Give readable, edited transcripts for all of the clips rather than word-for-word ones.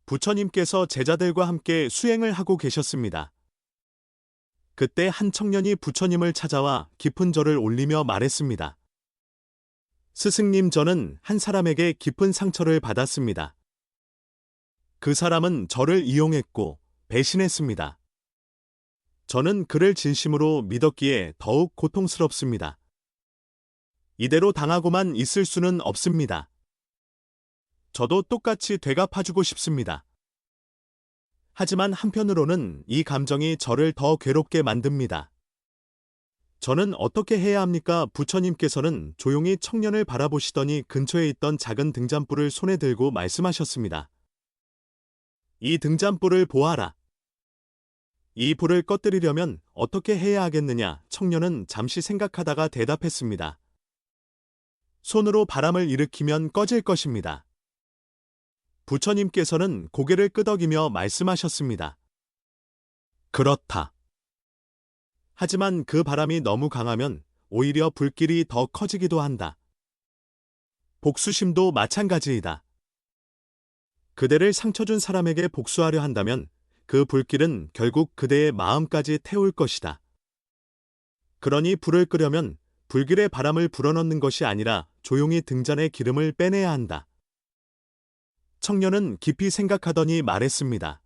부처님께서 제자들과 함께 수행을 하고 계셨습니다. 그때 한 청년이 부처님을 찾아와 깊은 절을 올리며 말했습니다. 스승님, 저는 한 사람에게 깊은 상처를 받았습니다. 그 사람은 저를 이용했고 배신했습니다. 저는 그를 진심으로 믿었기에 더욱 고통스럽습니다. 이대로 당하고만 있을 수는 없습니다. 저도 똑같이 되갚아주고 싶습니다. 하지만 한편으로는 이 감정이 저를 더 괴롭게 만듭니다. 저는 어떻게 해야 합니까? 부처님께서는 조용히 청년을 바라보시더니 근처에 있던 작은 등잔불을 손에 들고 말씀하셨습니다. 이 등잔불을 보아라. 이 불을 꺼뜨리려면 어떻게 해야 하겠느냐? 청년은 잠시 생각하다가 대답했습니다. 손으로 바람을 일으키면 꺼질 것입니다. 부처님께서는 고개를 끄덕이며 말씀하셨습니다. 그렇다. 하지만 그 바람이 너무 강하면 오히려 불길이 더 커지기도 한다. 복수심도 마찬가지이다. 그대를 상처 준 사람에게 복수하려 한다면 그 불길은 결국 그대의 마음까지 태울 것이다. 그러니 불을 끄려면 불길의 바람을 불어넣는 것이 아니라 조용히 등잔에 기름을 빼내야 한다. 청년은 깊이 생각하더니 말했습니다.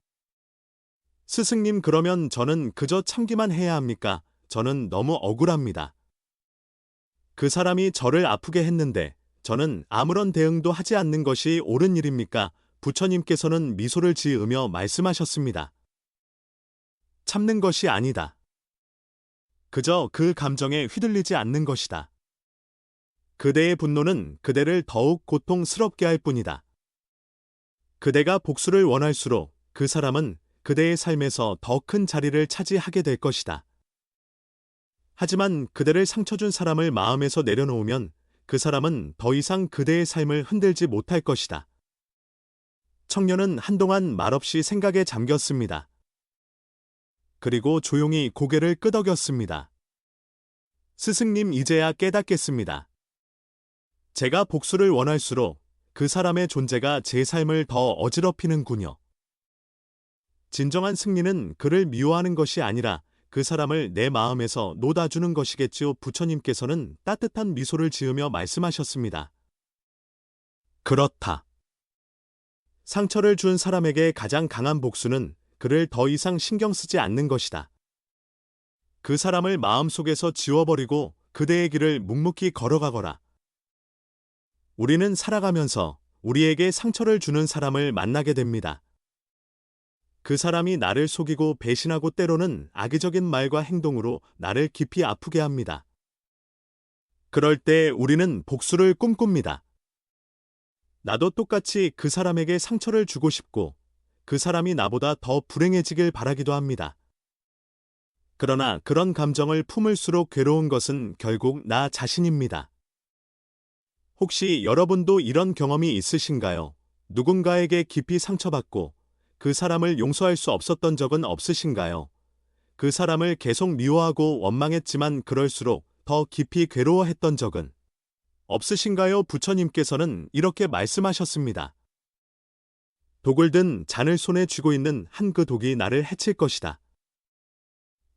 스승님, 그러면 저는 그저 참기만 해야 합니까? 저는 너무 억울합니다. 그 사람이 저를 아프게 했는데 저는 아무런 대응도 하지 않는 것이 옳은 일입니까? 부처님께서는 미소를 지으며 말씀하셨습니다. 참는 것이 아니다. 그저 그 감정에 휘둘리지 않는 것이다. 그대의 분노는 그대를 더욱 고통스럽게 할 뿐이다. 그대가 복수를 원할수록 그 사람은 그대의 삶에서 더 큰 자리를 차지하게 될 것이다. 하지만 그대를 상처 준 사람을 마음에서 내려놓으면 그 사람은 더 이상 그대의 삶을 흔들지 못할 것이다. 청년은 한동안 말없이 생각에 잠겼습니다. 그리고 조용히 고개를 끄덕였습니다. 스승님, 이제야 깨닫겠습니다. 제가 복수를 원할수록 그 사람의 존재가 제 삶을 더 어지럽히는군요. 진정한 승리는 그를 미워하는 것이 아니라 그 사람을 내 마음에서 놓아주는 것이겠지요. 부처님께서는 따뜻한 미소를 지으며 말씀하셨습니다. 그렇다. 상처를 준 사람에게 가장 강한 복수는 그를 더 이상 신경 쓰지 않는 것이다. 그 사람을 마음속에서 지워버리고 그대의 길을 묵묵히 걸어가거라. 우리는 살아가면서 우리에게 상처를 주는 사람을 만나게 됩니다. 그 사람이 나를 속이고 배신하고 때로는 악의적인 말과 행동으로 나를 깊이 아프게 합니다. 그럴 때 우리는 복수를 꿈꿉니다. 나도 똑같이 그 사람에게 상처를 주고 싶고 그 사람이 나보다 더 불행해지길 바라기도 합니다. 그러나 그런 감정을 품을수록 괴로운 것은 결국 나 자신입니다. 혹시 여러분도 이런 경험이 있으신가요? 누군가에게 깊이 상처받고 그 사람을 용서할 수 없었던 적은 없으신가요? 그 사람을 계속 미워하고 원망했지만 그럴수록 더 깊이 괴로워했던 적은 없으신가요? 부처님께서는 이렇게 말씀하셨습니다. 독을 든 잔을 손에 쥐고 있는 한 그 독이 나를 해칠 것이다.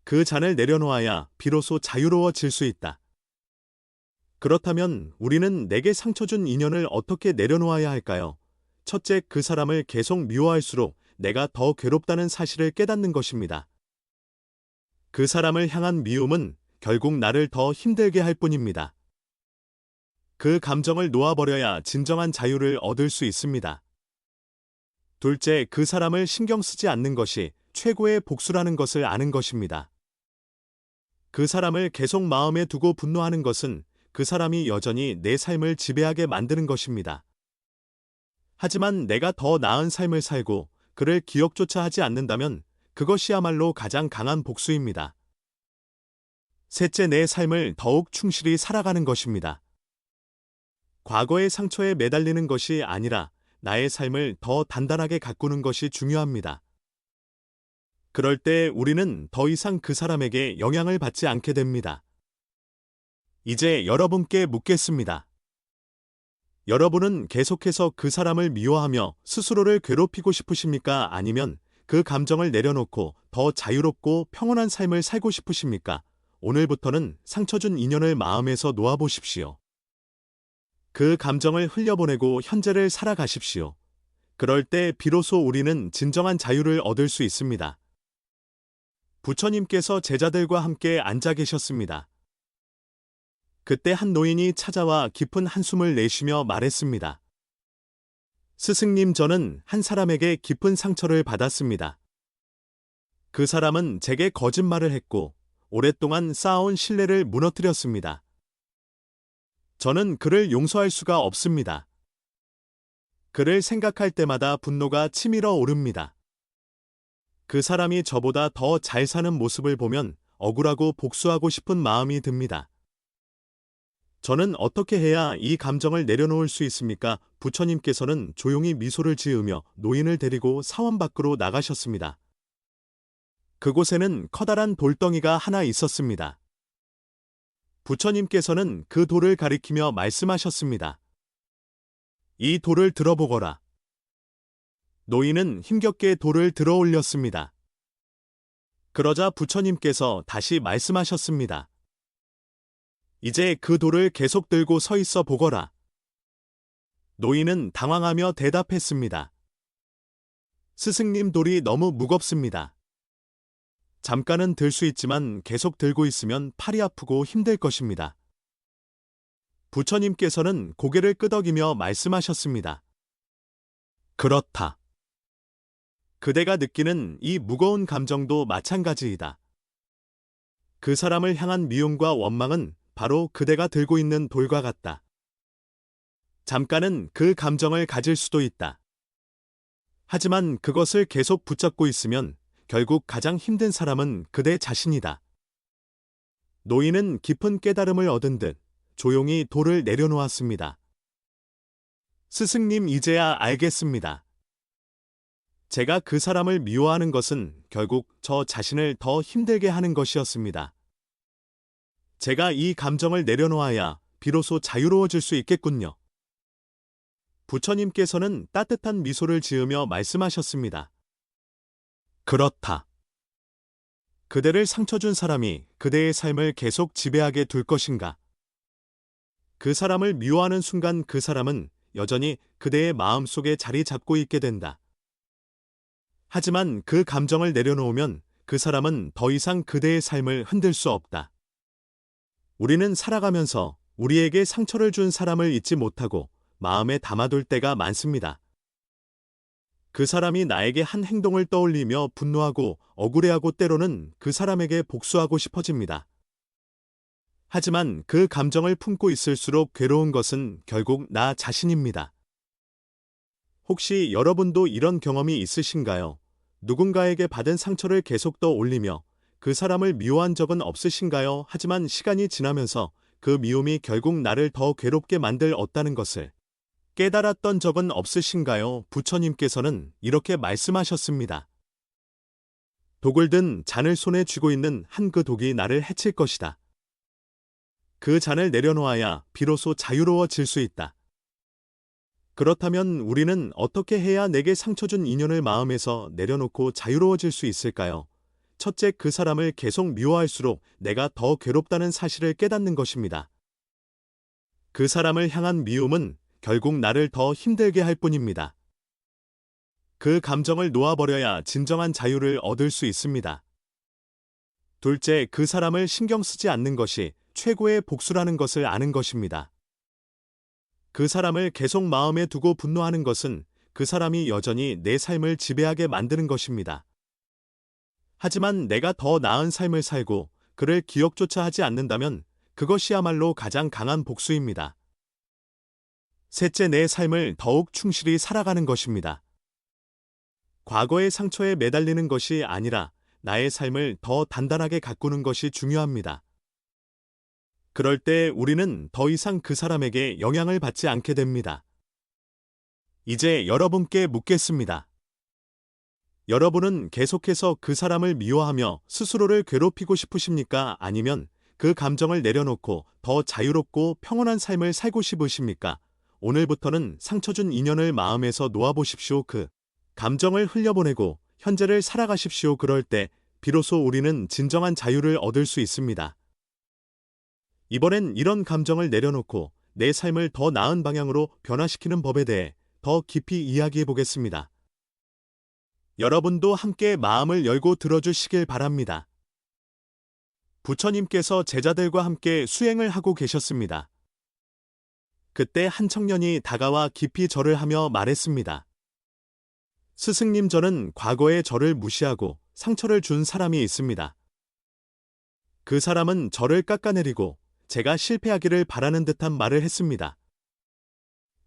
그 잔을 내려놓아야 비로소 자유로워질 수 있다. 그렇다면 우리는 내게 상처 준 인연을 어떻게 내려놓아야 할까요? 첫째, 그 사람을 계속 미워할수록 내가 더 괴롭다는 사실을 깨닫는 것입니다. 그 사람을 향한 미움은 결국 나를 더 힘들게 할 뿐입니다. 그 감정을 놓아버려야 진정한 자유를 얻을 수 있습니다. 둘째, 그 사람을 신경 쓰지 않는 것이 최고의 복수라는 것을 아는 것입니다. 그 사람을 계속 마음에 두고 분노하는 것은 그 사람이 여전히 내 삶을 지배하게 만드는 것입니다. 하지만 내가 더 나은 삶을 살고 그를 기억조차 하지 않는다면 그것이야말로 가장 강한 복수입니다. 셋째, 내 삶을 더욱 충실히 살아가는 것입니다. 과거의 상처에 매달리는 것이 아니라 나의 삶을 더 단단하게 가꾸는 것이 중요합니다. 그럴 때 우리는 더 이상 그 사람에게 영향을 받지 않게 됩니다. 이제 여러분께 묻겠습니다. 여러분은 계속해서 그 사람을 미워하며 스스로를 괴롭히고 싶으십니까? 아니면 그 감정을 내려놓고 더 자유롭고 평온한 삶을 살고 싶으십니까? 오늘부터는 상처 준 인연을 마음에서 놓아보십시오. 그 감정을 흘려보내고 현재를 살아가십시오. 그럴 때 비로소 우리는 진정한 자유를 얻을 수 있습니다. 부처님께서 제자들과 함께 앉아 계셨습니다. 그때 한 노인이 찾아와 깊은 한숨을 내쉬며 말했습니다. 스승님, 저는 한 사람에게 깊은 상처를 받았습니다. 그 사람은 제게 거짓말을 했고 오랫동안 쌓아온 신뢰를 무너뜨렸습니다. 저는 그를 용서할 수가 없습니다. 그를 생각할 때마다 분노가 치밀어 오릅니다. 그 사람이 저보다 더 잘 사는 모습을 보면 억울하고 복수하고 싶은 마음이 듭니다. 저는 어떻게 해야 이 감정을 내려놓을 수 있습니까? 부처님께서는 조용히 미소를 지으며 노인을 데리고 사원 밖으로 나가셨습니다. 그곳에는 커다란 돌덩이가 하나 있었습니다. 부처님께서는 그 돌을 가리키며 말씀하셨습니다. 이 돌을 들어보거라. 노인은 힘겹게 돌을 들어 올렸습니다. 그러자 부처님께서 다시 말씀하셨습니다. 이제 그 돌을 계속 들고 서 있어 보거라. 노인은 당황하며 대답했습니다. 스승님, 돌이 너무 무겁습니다. 잠깐은 들 수 있지만 계속 들고 있으면 팔이 아프고 힘들 것입니다. 부처님께서는 고개를 끄덕이며 말씀하셨습니다. 그렇다. 그대가 느끼는 이 무거운 감정도 마찬가지이다. 그 사람을 향한 미움과 원망은 바로 그대가 들고 있는 돌과 같다. 잠깐은 그 감정을 가질 수도 있다. 하지만 그것을 계속 붙잡고 있으면 결국 가장 힘든 사람은 그대 자신이다. 노인은 깊은 깨달음을 얻은 듯 조용히 돌을 내려놓았습니다. 스승님, 이제야 알겠습니다. 제가 그 사람을 미워하는 것은 결국 저 자신을 더 힘들게 하는 것이었습니다. 제가 이 감정을 내려놓아야 비로소 자유로워질 수 있겠군요. 부처님께서는 따뜻한 미소를 지으며 말씀하셨습니다. 그렇다. 그대를 상처 준 사람이 그대의 삶을 계속 지배하게 둘 것인가? 그 사람을 미워하는 순간 그 사람은 여전히 그대의 마음속에 자리 잡고 있게 된다. 하지만 그 감정을 내려놓으면 그 사람은 더 이상 그대의 삶을 흔들 수 없다. 우리는 살아가면서 우리에게 상처를 준 사람을 잊지 못하고 마음에 담아둘 때가 많습니다. 그 사람이 나에게 한 행동을 떠올리며 분노하고 억울해하고 때로는 그 사람에게 복수하고 싶어집니다. 하지만 그 감정을 품고 있을수록 괴로운 것은 결국 나 자신입니다. 혹시 여러분도 이런 경험이 있으신가요? 누군가에게 받은 상처를 계속 떠올리며 그 사람을 미워한 적은 없으신가요? 하지만 시간이 지나면서 그 미움이 결국 나를 더 괴롭게 만들었다는 것을 깨달았던 적은 없으신가요? 부처님께서는 이렇게 말씀하셨습니다. 독을 든 잔을 손에 쥐고 있는 한 그 독이 나를 해칠 것이다. 그 잔을 내려놓아야 비로소 자유로워질 수 있다. 그렇다면 우리는 어떻게 해야 내게 상처 준 인연을 마음에서 내려놓고 자유로워질 수 있을까요? 첫째, 그 사람을 계속 미워할수록 내가 더 괴롭다는 사실을 깨닫는 것입니다. 그 사람을 향한 미움은 결국 나를 더 힘들게 할 뿐입니다. 그 감정을 놓아버려야 진정한 자유를 얻을 수 있습니다. 둘째, 그 사람을 신경 쓰지 않는 것이 최고의 복수라는 것을 아는 것입니다. 그 사람을 계속 마음에 두고 분노하는 것은 그 사람이 여전히 내 삶을 지배하게 만드는 것입니다. 하지만 내가 더 나은 삶을 살고 그를 기억조차 하지 않는다면 그것이야말로 가장 강한 복수입니다. 셋째, 내 삶을 더욱 충실히 살아가는 것입니다. 과거의 상처에 매달리는 것이 아니라 나의 삶을 더 단단하게 가꾸는 것이 중요합니다. 그럴 때 우리는 더 이상 그 사람에게 영향을 받지 않게 됩니다. 이제 여러분께 묻겠습니다. 여러분은 계속해서 그 사람을 미워하며 스스로를 괴롭히고 싶으십니까? 아니면 그 감정을 내려놓고 더 자유롭고 평온한 삶을 살고 싶으십니까? 오늘부터는 상처 준 인연을 마음에서 놓아보십시오. 그 감정을 흘려보내고 현재를 살아가십시오. 그럴 때 비로소 우리는 진정한 자유를 얻을 수 있습니다. 이번엔 이런 감정을 내려놓고 내 삶을 더 나은 방향으로 변화시키는 법에 대해 더 깊이 이야기해 보겠습니다. 여러분도 함께 마음을 열고 들어주시길 바랍니다. 부처님께서 제자들과 함께 수행을 하고 계셨습니다. 그때 한 청년이 다가와 깊이 절을 하며 말했습니다. 스승님, 저는 과거에 저를 무시하고 상처를 준 사람이 있습니다. 그 사람은 저를 깎아내리고 제가 실패하기를 바라는 듯한 말을 했습니다.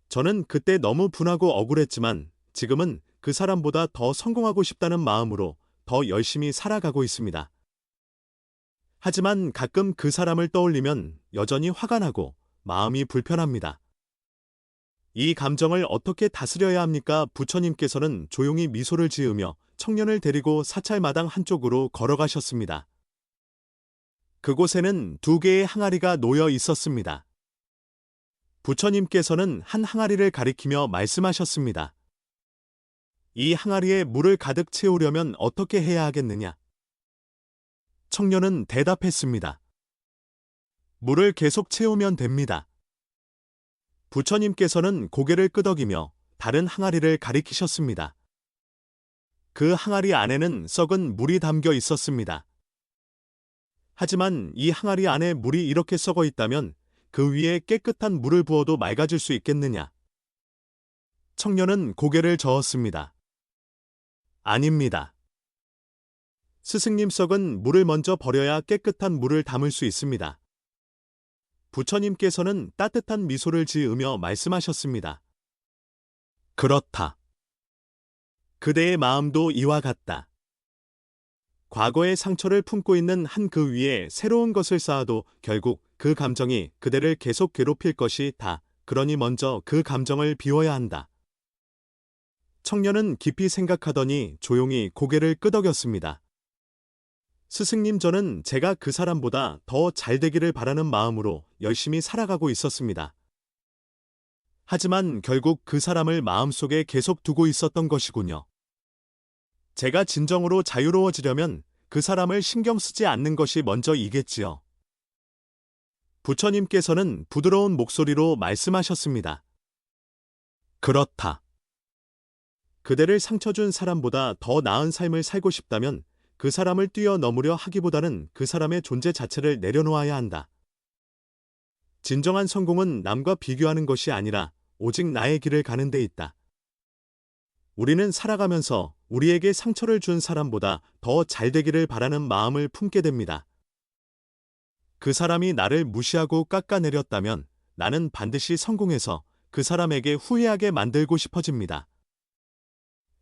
저는 그때 너무 분하고 억울했지만 지금은 그 사람보다 더 성공하고 싶다는 마음으로 더 열심히 살아가고 있습니다. 하지만 가끔 그 사람을 떠올리면 여전히 화가 나고 마음이 불편합니다. 이 감정을 어떻게 다스려야 합니까? 부처님께서는 조용히 미소를 지으며 청년을 데리고 사찰마당 한쪽으로 걸어가셨습니다. 그곳에는 2개의 항아리가 놓여 있었습니다. 부처님께서는 한 항아리를 가리키며 말씀하셨습니다. 이 항아리에 물을 가득 채우려면 어떻게 해야 하겠느냐? 청년은 대답했습니다. 물을 계속 채우면 됩니다. 부처님께서는 고개를 끄덕이며 다른 항아리를 가리키셨습니다. 그 항아리 안에는 썩은 물이 담겨 있었습니다. 하지만 이 항아리 안에 물이 이렇게 썩어 있다면 그 위에 깨끗한 물을 부어도 맑아질 수 있겠느냐? 청년은 고개를 저었습니다. 아닙니다. 스승님, 썩은 물을 먼저 버려야 깨끗한 물을 담을 수 있습니다. 부처님께서는 따뜻한 미소를 지으며 말씀하셨습니다. 그렇다. 그대의 마음도 이와 같다. 과거의 상처를 품고 있는 한 그 위에 새로운 것을 쌓아도 결국 그 감정이 그대를 계속 괴롭힐 것이 다. 그러니 먼저 그 감정을 비워야 한다. 청년은 깊이 생각하더니 조용히 고개를 끄덕였습니다. 스승님, 저는 제가 그 사람보다 더 잘 되기를 바라는 마음으로 열심히 살아가고 있었습니다. 하지만 결국 그 사람을 마음속에 계속 두고 있었던 것이군요. 제가 진정으로 자유로워지려면 그 사람을 신경 쓰지 않는 것이 먼저이겠지요. 부처님께서는 부드러운 목소리로 말씀하셨습니다. 그렇다. 그대를 상처 준 사람보다 더 나은 삶을 살고 싶다면 그 사람을 뛰어넘으려 하기보다는 그 사람의 존재 자체를 내려놓아야 한다. 진정한 성공은 남과 비교하는 것이 아니라 오직 나의 길을 가는 데 있다. 우리는 살아가면서 우리에게 상처를 준 사람보다 더 잘 되기를 바라는 마음을 품게 됩니다. 그 사람이 나를 무시하고 깎아내렸다면 나는 반드시 성공해서 그 사람에게 후회하게 만들고 싶어집니다.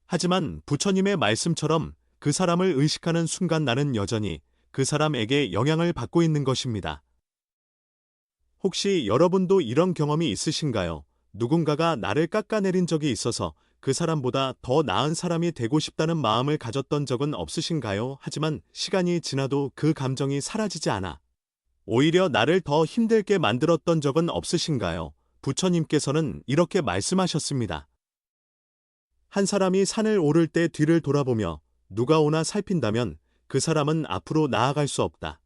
하지만 부처님의 말씀처럼 그 사람을 의식하는 순간 나는 여전히 그 사람에게 영향을 받고 있는 것입니다. 혹시 여러분도 이런 경험이 있으신가요? 누군가가 나를 깎아내린 적이 있어서 그 사람보다 더 나은 사람이 되고 싶다는 마음을 가졌던 적은 없으신가요? 하지만 시간이 지나도 그 감정이 사라지지 않아 오히려 나를 더 힘들게 만들었던 적은 없으신가요? 부처님께서는 이렇게 말씀하셨습니다. 한 사람이 산을 오를 때 뒤를 돌아보며 누가 오나 살핀다면 그 사람은 앞으로 나아갈 수 없다.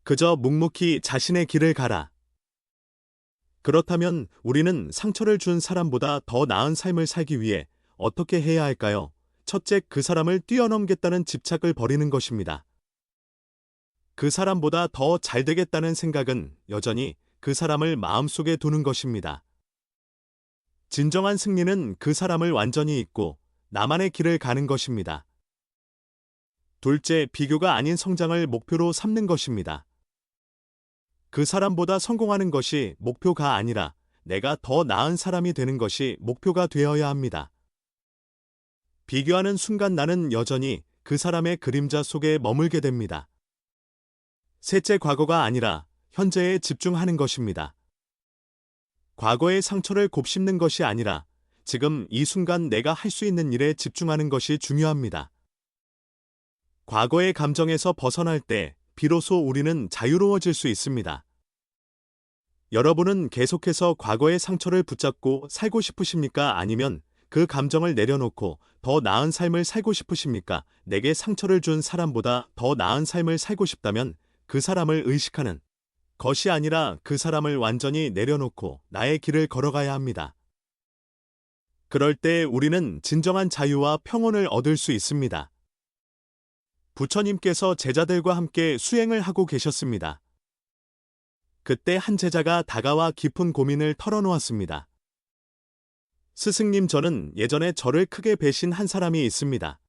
그저 묵묵히 자신의 길을 가라. 그렇다면 우리는 상처를 준 사람보다 더 나은 삶을 살기 위해 어떻게 해야 할까요? 첫째, 그 사람을 뛰어넘겠다는 집착을 버리는 것입니다. 그 사람보다 더 잘 되겠다는 생각은 여전히 그 사람을 마음속에 두는 것입니다. 진정한 승리는 그 사람을 완전히 잊고 나만의 길을 가는 것입니다. 둘째, 비교가 아닌 성장을 목표로 삼는 것입니다. 그 사람보다 성공하는 것이 목표가 아니라 내가 더 나은 사람이 되는 것이 목표가 되어야 합니다. 비교하는 순간 나는 여전히 그 사람의 그림자 속에 머물게 됩니다. 셋째, 과거가 아니라 현재에 집중하는 것입니다. 과거의 상처를 곱씹는 것이 아니라 지금 이 순간 내가 할 수 있는 일에 집중하는 것이 중요합니다. 과거의 감정에서 벗어날 때 비로소 우리는 자유로워질 수 있습니다. 여러분은 계속해서 과거의 상처를 붙잡고 살고 싶으십니까? 아니면 그 감정을 내려놓고 더 나은 삶을 살고 싶으십니까? 내게 상처를 준 사람보다 더 나은 삶을 살고 싶다면 그 사람을 의식하는 것이 아니라 그 사람을 완전히 내려놓고 나의 길을 걸어가야 합니다. 그럴 때 우리는 진정한 자유와 평온을 얻을 수 있습니다. 부처님께서 제자들과 함께 수행을 하고 계셨습니다. 그때 한 제자가 다가와 깊은 고민을 털어놓았습니다. 스승님, 저는 예전에 저를 크게 배신한 사람이 있습니다.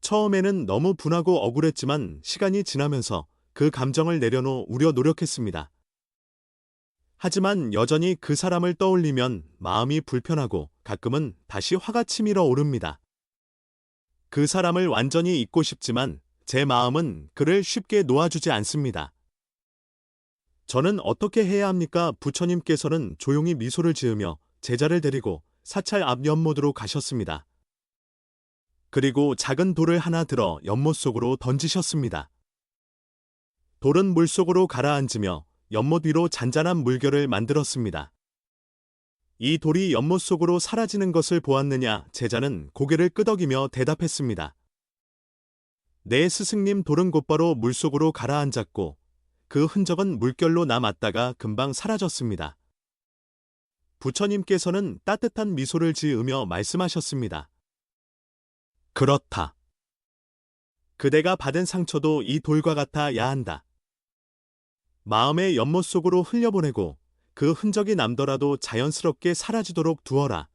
처음에는 너무 분하고 억울했지만 시간이 지나면서 그 감정을 내려놓으려 노력했습니다. 하지만 여전히 그 사람을 떠올리면 마음이 불편하고 가끔은 다시 화가 치밀어 오릅니다. 그 사람을 완전히 잊고 싶지만 제 마음은 그를 쉽게 놓아주지 않습니다. 저는 어떻게 해야 합니까? 부처님께서는 조용히 미소를 지으며 제자를 데리고 사찰 앞 연못으로 가셨습니다. 그리고 작은 돌을 하나 들어 연못 속으로 던지셨습니다. 돌은 물속으로 가라앉으며 연못 위로 잔잔한 물결을 만들었습니다. 이 돌이 연못 속으로 사라지는 것을 보았느냐? 제자는 고개를 끄덕이며 대답했습니다. 네, 스승님. 돌은 곧바로 물속으로 가라앉았고 그 흔적은 물결로 남았다가 금방 사라졌습니다. 부처님께서는 따뜻한 미소를 지으며 말씀하셨습니다. 그렇다. 그대가 받은 상처도 이 돌과 같아야 한다. 마음의 연못 속으로 흘려보내고 그 흔적이 남더라도 자연스럽게 사라지도록 두어라.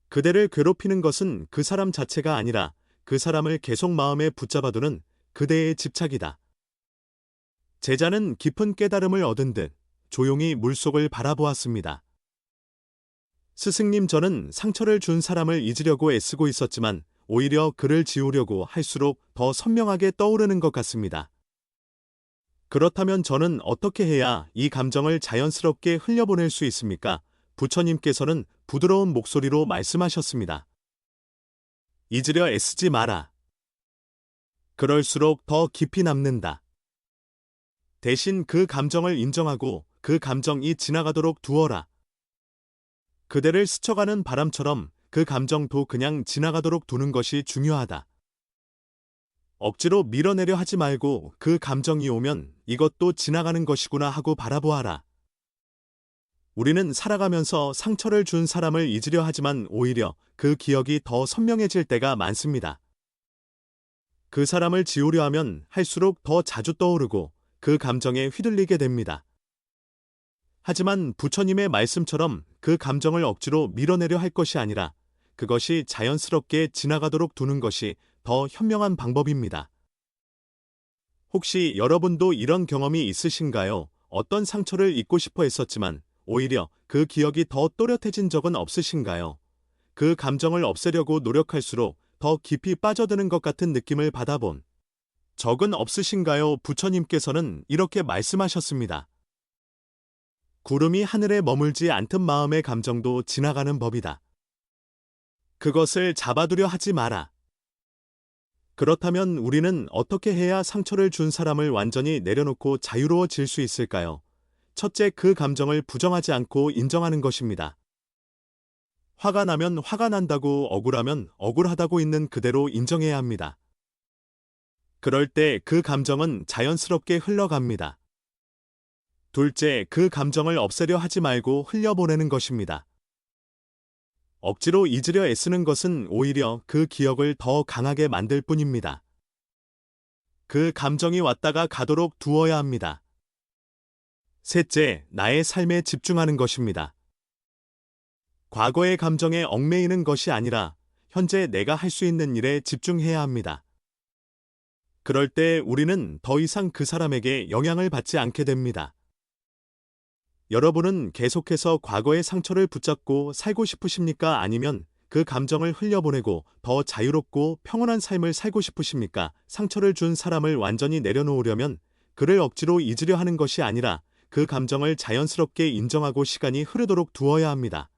그대를 괴롭히는 것은 그 사람 자체가 아니라 그 사람을 계속 마음에 붙잡아두는 그대의 집착이다. 제자는 깊은 깨달음을 얻은 듯 조용히 물속을 바라보았습니다. 스승님, 저는 상처를 준 사람을 잊으려고 애쓰고 있었지만 오히려 그를 지우려고 할수록 더 선명하게 떠오르는 것 같습니다. 그렇다면 저는 어떻게 해야 이 감정을 자연스럽게 흘려보낼 수 있습니까? 부처님께서는 부드러운 목소리로 말씀하셨습니다. 잊으려 애쓰지 마라. 그럴수록 더 깊이 남는다. 대신 그 감정을 인정하고 그 감정이 지나가도록 두어라. 그대를 스쳐가는 바람처럼 그 감정도 그냥 지나가도록 두는 것이 중요하다. 억지로 밀어내려 하지 말고 그 감정이 오면 이것도 지나가는 것이구나 하고 바라보아라. 우리는 살아가면서 상처를 준 사람을 잊으려 하지만 오히려 그 기억이 더 선명해질 때가 많습니다. 그 사람을 지우려 하면 할수록 더 자주 떠오르고 그 감정에 휘둘리게 됩니다. 하지만 부처님의 말씀처럼 그 감정을 억지로 밀어내려 할 것이 아니라 그것이 자연스럽게 지나가도록 두는 것이 더 현명한 방법입니다. 혹시 여러분도 이런 경험이 있으신가요? 어떤 상처를 잊고 싶어 했었지만 오히려 그 기억이 더 또렷해진 적은 없으신가요? 그 감정을 없애려고 노력할수록 더 깊이 빠져드는 것 같은 느낌을 받아본 적은 없으신가요? 부처님께서는 이렇게 말씀하셨습니다. 구름이 하늘에 머물지 않던 마음의 감정도 지나가는 법이다. 그것을 잡아두려 하지 마라. 그렇다면 우리는 어떻게 해야 상처를 준 사람을 완전히 내려놓고 자유로워질 수 있을까요? 첫째, 그 감정을 부정하지 않고 인정하는 것입니다. 화가 나면 화가 난다고, 억울하면 억울하다고 있는 그대로 인정해야 합니다. 그럴 때 그 감정은 자연스럽게 흘러갑니다. 둘째, 그 감정을 없애려 하지 말고 흘려보내는 것입니다. 억지로 잊으려 애쓰는 것은 오히려 그 기억을 더 강하게 만들 뿐입니다. 그 감정이 왔다가 가도록 두어야 합니다. 셋째, 나의 삶에 집중하는 것입니다. 과거의 감정에 얽매이는 것이 아니라 현재 내가 할 수 있는 일에 집중해야 합니다. 그럴 때 우리는 더 이상 그 사람에게 영향을 받지 않게 됩니다. 여러분은 계속해서 과거의 상처를 붙잡고 살고 싶으십니까? 아니면 그 감정을 흘려보내고 더 자유롭고 평온한 삶을 살고 싶으십니까? 상처를 준 사람을 완전히 내려놓으려면 그를 억지로 잊으려 하는 것이 아니라 그 감정을 자연스럽게 인정하고 시간이 흐르도록 두어야 합니다.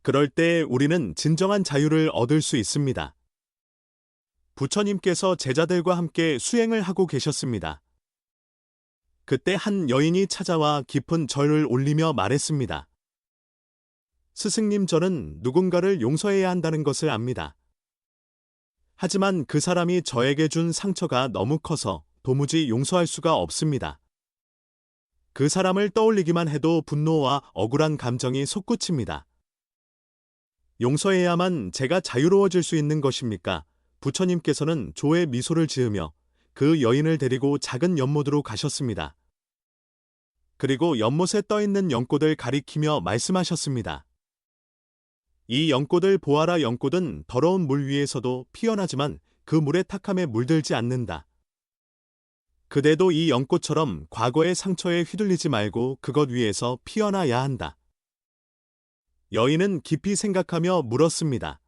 그럴 때 우리는 진정한 자유를 얻을 수 있습니다. 부처님께서 제자들과 함께 수행을 하고 계셨습니다. 그때 한 여인이 찾아와 깊은 절을 올리며 말했습니다. 스승님, 저는 누군가를 용서해야 한다는 것을 압니다. 하지만 그 사람이 저에게 준 상처가 너무 커서 도무지 용서할 수가 없습니다. 그 사람을 떠올리기만 해도 분노와 억울한 감정이 솟구칩니다. 용서해야만 제가 자유로워질 수 있는 것입니까? 부처님께서는 조의 미소를 지으며 그 여인을 데리고 작은 연못으로 가셨습니다. 그리고 연못에 떠있는 연꽃을 가리키며 말씀하셨습니다. 이 연꽃을 보아라. 연꽃은 더러운 물 위에서도 피어나지만 그 물의 탁함에 물들지 않는다. 그대도 이 연꽃처럼 과거의 상처에 휘둘리지 말고 그것 위에서 피어나야 한다. 여인은 깊이 생각하며 물었습니다.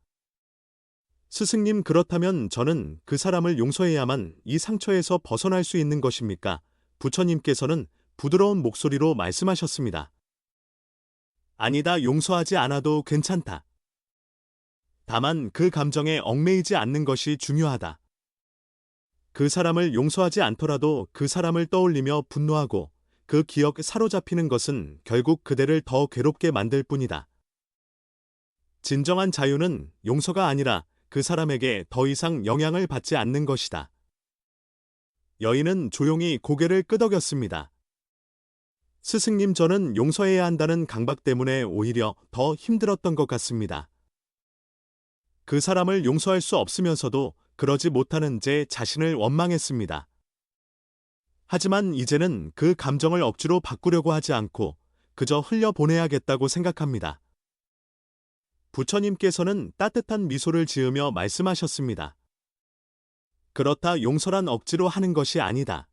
스승님, 그렇다면 저는 그 사람을 용서해야만 이 상처에서 벗어날 수 있는 것입니까? 부처님께서는 부드러운 목소리로 말씀하셨습니다. 아니다, 용서하지 않아도 괜찮다. 다만 그 감정에 얽매이지 않는 것이 중요하다. 그 사람을 용서하지 않더라도 그 사람을 떠올리며 분노하고 그 기억에 사로잡히는 것은 결국 그대를 더 괴롭게 만들 뿐이다. 진정한 자유는 용서가 아니라 그 사람에게 더 이상 영향을 받지 않는 것이다. 여인은 조용히 고개를 끄덕였습니다. 스승님, 저는 용서해야 한다는 강박 때문에 오히려 더 힘들었던 것 같습니다. 그 사람을 용서할 수 없으면서도 그러지 못하는 제 자신을 원망했습니다. 하지만 이제는 그 감정을 억지로 바꾸려고 하지 않고 그저 흘려보내야겠다고 생각합니다. 부처님께서는 따뜻한 미소를 지으며 말씀하셨습니다. 그렇다, 용서란 억지로 하는 것이 아니다.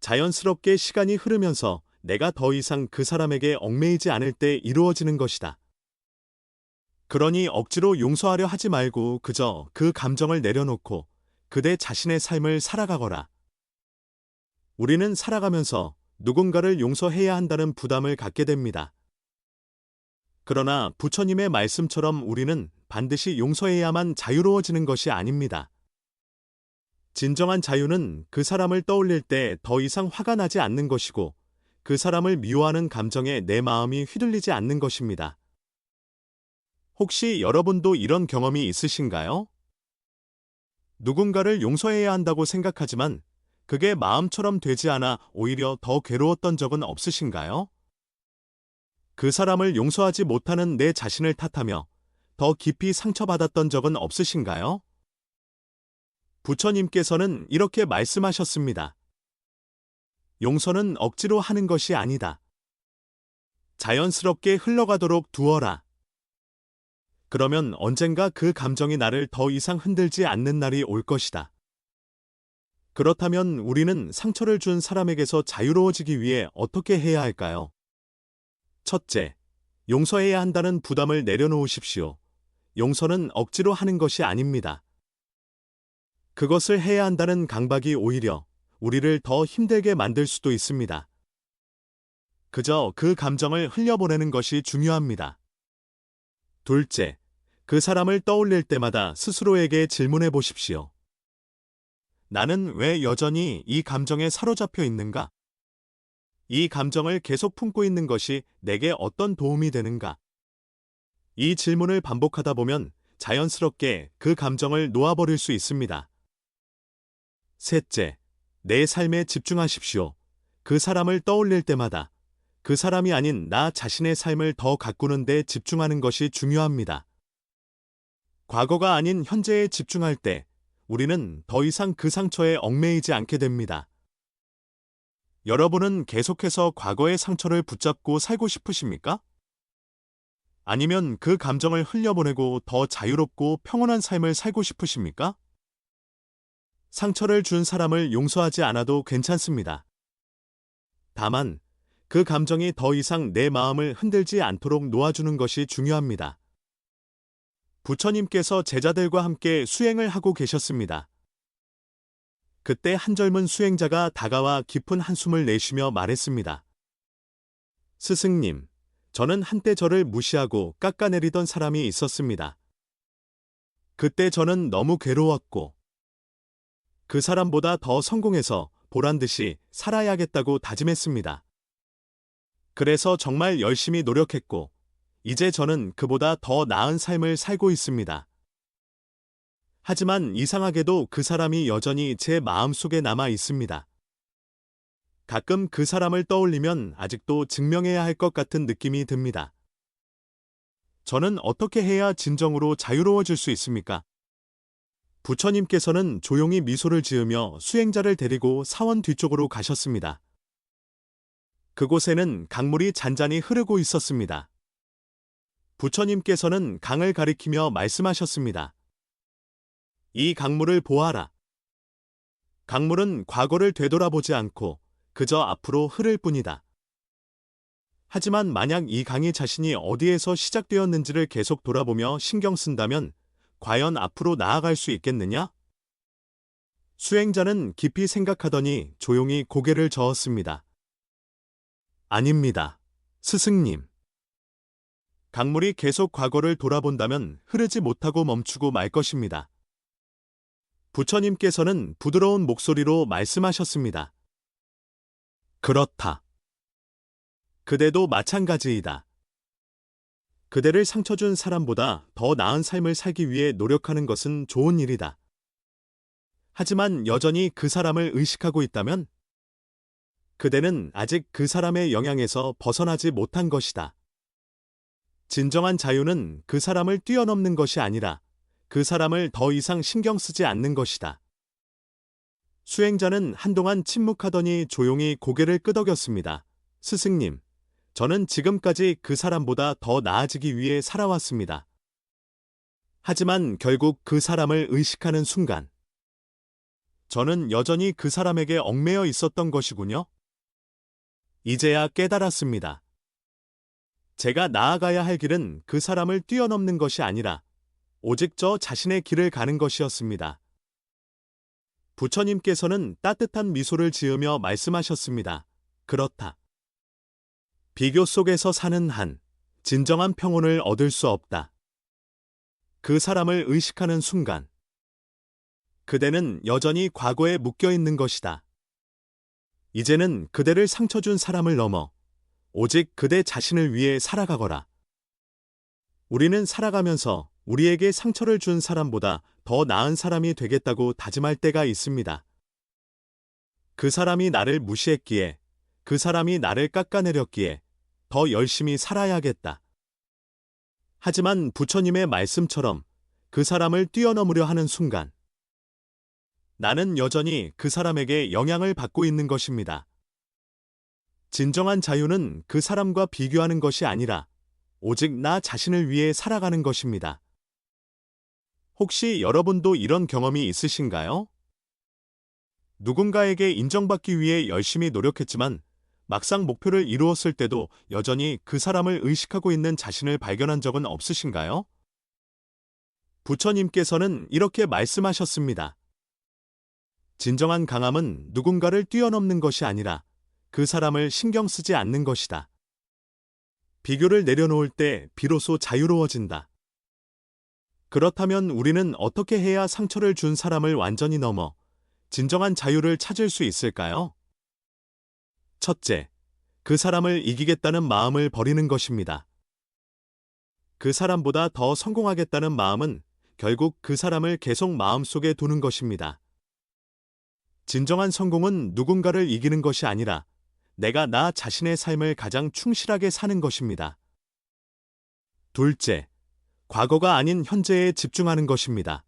자연스럽게 시간이 흐르면서 내가 더 이상 그 사람에게 얽매이지 않을 때 이루어지는 것이다. 그러니 억지로 용서하려 하지 말고 그저 그 감정을 내려놓고 그대 자신의 삶을 살아가거라. 우리는 살아가면서 누군가를 용서해야 한다는 부담을 갖게 됩니다. 그러나 부처님의 말씀처럼 우리는 반드시 용서해야만 자유로워지는 것이 아닙니다. 진정한 자유는 그 사람을 떠올릴 때 더 이상 화가 나지 않는 것이고 그 사람을 미워하는 감정에 내 마음이 휘둘리지 않는 것입니다. 혹시 여러분도 이런 경험이 있으신가요? 누군가를 용서해야 한다고 생각하지만 그게 마음처럼 되지 않아 오히려 더 괴로웠던 적은 없으신가요? 그 사람을 용서하지 못하는 내 자신을 탓하며 더 깊이 상처받았던 적은 없으신가요? 부처님께서는 이렇게 말씀하셨습니다. 용서는 억지로 하는 것이 아니다. 자연스럽게 흘러가도록 두어라. 그러면 언젠가 그 감정이 나를 더 이상 흔들지 않는 날이 올 것이다. 그렇다면 우리는 상처를 준 사람에게서 자유로워지기 위해 어떻게 해야 할까요? 첫째, 용서해야 한다는 부담을 내려놓으십시오. 용서는 억지로 하는 것이 아닙니다. 그것을 해야 한다는 강박이 오히려 우리를 더 힘들게 만들 수도 있습니다. 그저 그 감정을 흘려보내는 것이 중요합니다. 둘째, 그 사람을 떠올릴 때마다 스스로에게 질문해 보십시오. 나는 왜 여전히 이 감정에 사로잡혀 있는가? 이 감정을 계속 품고 있는 것이 내게 어떤 도움이 되는가? 이 질문을 반복하다 보면 자연스럽게 그 감정을 놓아버릴 수 있습니다. 셋째, 내 삶에 집중하십시오. 그 사람을 떠올릴 때마다 그 사람이 아닌 나 자신의 삶을 더 가꾸는 데 집중하는 것이 중요합니다. 과거가 아닌 현재에 집중할 때 우리는 더 이상 그 상처에 얽매이지 않게 됩니다. 여러분은 계속해서 과거의 상처를 붙잡고 살고 싶으십니까? 아니면 그 감정을 흘려보내고 더 자유롭고 평온한 삶을 살고 싶으십니까? 상처를 준 사람을 용서하지 않아도 괜찮습니다. 다만 그 감정이 더 이상 내 마음을 흔들지 않도록 놓아주는 것이 중요합니다. 부처님께서 제자들과 함께 수행을 하고 계셨습니다. 그때 한 젊은 수행자가 다가와 깊은 한숨을 내쉬며 말했습니다. 스승님, 저는 한때 저를 무시하고 깎아내리던 사람이 있었습니다. 그때 저는 너무 괴로웠고 그 사람보다 더 성공해서 보란 듯이 살아야겠다고 다짐했습니다. 그래서 정말 열심히 노력했고, 이제 저는 그보다 더 나은 삶을 살고 있습니다. 하지만 이상하게도 그 사람이 여전히 제 마음속에 남아 있습니다. 가끔 그 사람을 떠올리면 아직도 증명해야 할 것 같은 느낌이 듭니다. 저는 어떻게 해야 진정으로 자유로워질 수 있습니까? 부처님께서는 조용히 미소를 지으며 수행자를 데리고 사원 뒤쪽으로 가셨습니다. 그곳에는 강물이 잔잔히 흐르고 있었습니다. 부처님께서는 강을 가리키며 말씀하셨습니다. 이 강물을 보아라. 강물은 과거를 되돌아보지 않고 그저 앞으로 흐를 뿐이다. 하지만 만약 이 강이 자신이 어디에서 시작되었는지를 계속 돌아보며 신경 쓴다면 과연 앞으로 나아갈 수 있겠느냐? 수행자는 깊이 생각하더니 조용히 고개를 저었습니다. 아닙니다, 스승님. 강물이 계속 과거를 돌아본다면 흐르지 못하고 멈추고 말 것입니다. 부처님께서는 부드러운 목소리로 말씀하셨습니다. 그렇다. 그대도 마찬가지이다. 그대를 상처 준 사람보다 더 나은 삶을 살기 위해 노력하는 것은 좋은 일이다. 하지만 여전히 그 사람을 의식하고 있다면 그대는 아직 그 사람의 영향에서 벗어나지 못한 것이다. 진정한 자유는 그 사람을 뛰어넘는 것이 아니라 그 사람을 더 이상 신경 쓰지 않는 것이다. 수행자는 한동안 침묵하더니 조용히 고개를 끄덕였습니다. 스승님, 저는 지금까지 그 사람보다 더 나아지기 위해 살아왔습니다. 하지만 결국 그 사람을 의식하는 순간, 저는 여전히 그 사람에게 얽매여 있었던 것이군요. 이제야 깨달았습니다. 제가 나아가야 할 길은 그 사람을 뛰어넘는 것이 아니라 오직 저 자신의 길을 가는 것이었습니다. 부처님께서는 따뜻한 미소를 지으며 말씀하셨습니다. 그렇다. 비교 속에서 사는 한, 진정한 평온을 얻을 수 없다. 그 사람을 의식하는 순간, 그대는 여전히 과거에 묶여 있는 것이다. 이제는 그대를 상처 준 사람을 넘어 오직 그대 자신을 위해 살아가거라. 우리는 살아가면서 우리에게 상처를 준 사람보다 더 나은 사람이 되겠다고 다짐할 때가 있습니다. 그 사람이 나를 무시했기에, 그 사람이 나를 깎아내렸기에 더 열심히 살아야겠다. 하지만 부처님의 말씀처럼 그 사람을 뛰어넘으려 하는 순간, 나는 여전히 그 사람에게 영향을 받고 있는 것입니다. 진정한 자유는 그 사람과 비교하는 것이 아니라 오직 나 자신을 위해 살아가는 것입니다. 혹시 여러분도 이런 경험이 있으신가요? 누군가에게 인정받기 위해 열심히 노력했지만 막상 목표를 이루었을 때도 여전히 그 사람을 의식하고 있는 자신을 발견한 적은 없으신가요? 부처님께서는 이렇게 말씀하셨습니다. 진정한 강함은 누군가를 뛰어넘는 것이 아니라 그 사람을 신경 쓰지 않는 것이다. 비교를 내려놓을 때 비로소 자유로워진다. 그렇다면 우리는 어떻게 해야 상처를 준 사람을 완전히 넘어 진정한 자유를 찾을 수 있을까요? 첫째, 그 사람을 이기겠다는 마음을 버리는 것입니다. 그 사람보다 더 성공하겠다는 마음은 결국 그 사람을 계속 마음속에 두는 것입니다. 진정한 성공은 누군가를 이기는 것이 아니라 내가 나 자신의 삶을 가장 충실하게 사는 것입니다. 둘째, 과거가 아닌 현재에 집중하는 것입니다.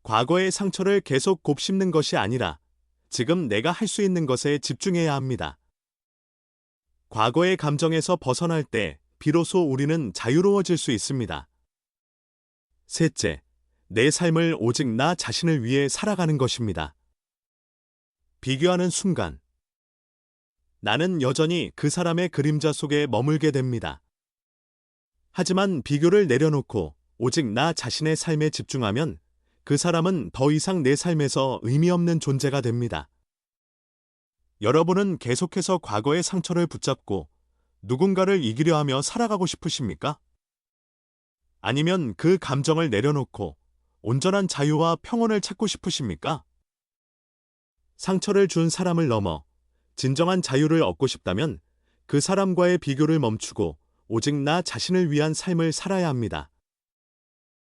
과거의 상처를 계속 곱씹는 것이 아니라 지금 내가 할 수 있는 것에 집중해야 합니다. 과거의 감정에서 벗어날 때 비로소 우리는 자유로워질 수 있습니다. 셋째, 내 삶을 오직 나 자신을 위해 살아가는 것입니다. 비교하는 순간, 나는 여전히 그 사람의 그림자 속에 머물게 됩니다. 하지만 비교를 내려놓고 오직 나 자신의 삶에 집중하면 그 사람은 더 이상 내 삶에서 의미 없는 존재가 됩니다. 여러분은 계속해서 과거의 상처를 붙잡고 누군가를 이기려 하며 살아가고 싶으십니까? 아니면 그 감정을 내려놓고 온전한 자유와 평온을 찾고 싶으십니까? 상처를 준 사람을 넘어 진정한 자유를 얻고 싶다면 그 사람과의 비교를 멈추고 오직 나 자신을 위한 삶을 살아야 합니다.